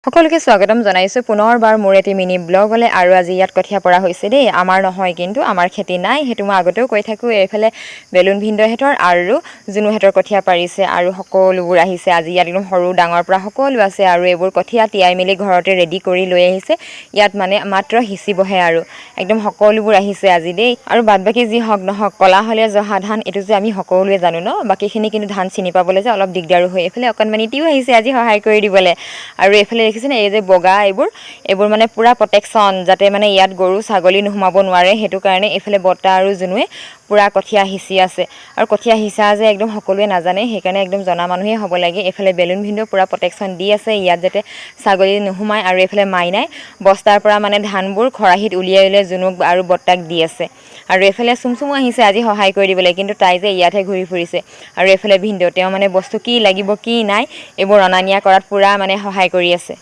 সকলোকে স্বাগতম জনাইছোঁ পুনৰবাৰ মোৰ এটি মিনি ব্লগলৈ। আৰু আজি ইয়াত কঠীয়া পৰা হৈছে দেই, আমাৰ নহয় কিন্তু, আমাৰ খেতি নাই, সেইটো মই আগতেও কৈ থাকোঁ। এইফালে বেলুন ভিন্দহেঁতৰ আৰু জুনুহেঁতৰ কঠীয়া পাৰিছে আৰু সকলোবোৰ আহিছে আজি। ইয়াত একদম সৰু ডাঙৰ পৰা সকলো আছে আৰু এইবোৰ কঠীয়া তিয়াই মেলি ঘৰতে ৰেডি কৰি লৈ আহিছে। ইয়াত মানে মাত্ৰ সিঁচিবহে আৰু একদম সকলোবোৰ আহিছে আজি দেই। আৰু বাদবাকী যি হওক নহওক, কলা হ'লে জহা ধান এইটো যে আমি সকলোৱে জানো ন, বাকীখিনি কিন্তু ধান চিনি পাবলৈ যে অলপ দিগদাৰো হয়। এইফালে অকণমানিটিও আহিছে আজি সহায় কৰি দিবলৈ। আৰু এইফালে দেখিছেনে এই যে বগা এইবোৰ মানে পূৰা প্ৰটেকশ্যন, যাতে মানে ইয়াত গৰু ছাগলী নোসোমাব নোৱাৰে, সেইটো কাৰণে এইফালে বৰ্তা আৰু জুনুৱে পূৰা কঠীয়া সিঁচি আছে। আৰু কঠীয়া সিঁচা যে একদম সকলোৱে নাজানে, সেইকাৰণে একদম জনা মানুহেই হ'ব লাগে। এইফালে বেলুন ভিন্দও পূৰা প্ৰটেকশ্যন দি আছে ইয়াত যাতে ছাগলী নোসোমায়। আৰু এইফালে মাইনাই বস্তাৰ পৰা মানে ধানবোৰ খৰাহিত উলিয়াই উলিয়াই জুনুক আৰু বৰ্তাক দি আছে। আৰু এইফালে চুমচুমো আহিছে আজি সহায় কৰি দিবলৈ, কিন্তু তাই যে ইয়াতহে ঘূৰি ফুৰিছে। আৰু এইফালে ভিন্দৌ তেওঁ মানে বস্তু কি লাগিব কি নাই এইবোৰ অনা নিয়া কৰাত পূৰা মানে সহায় কৰি আছে।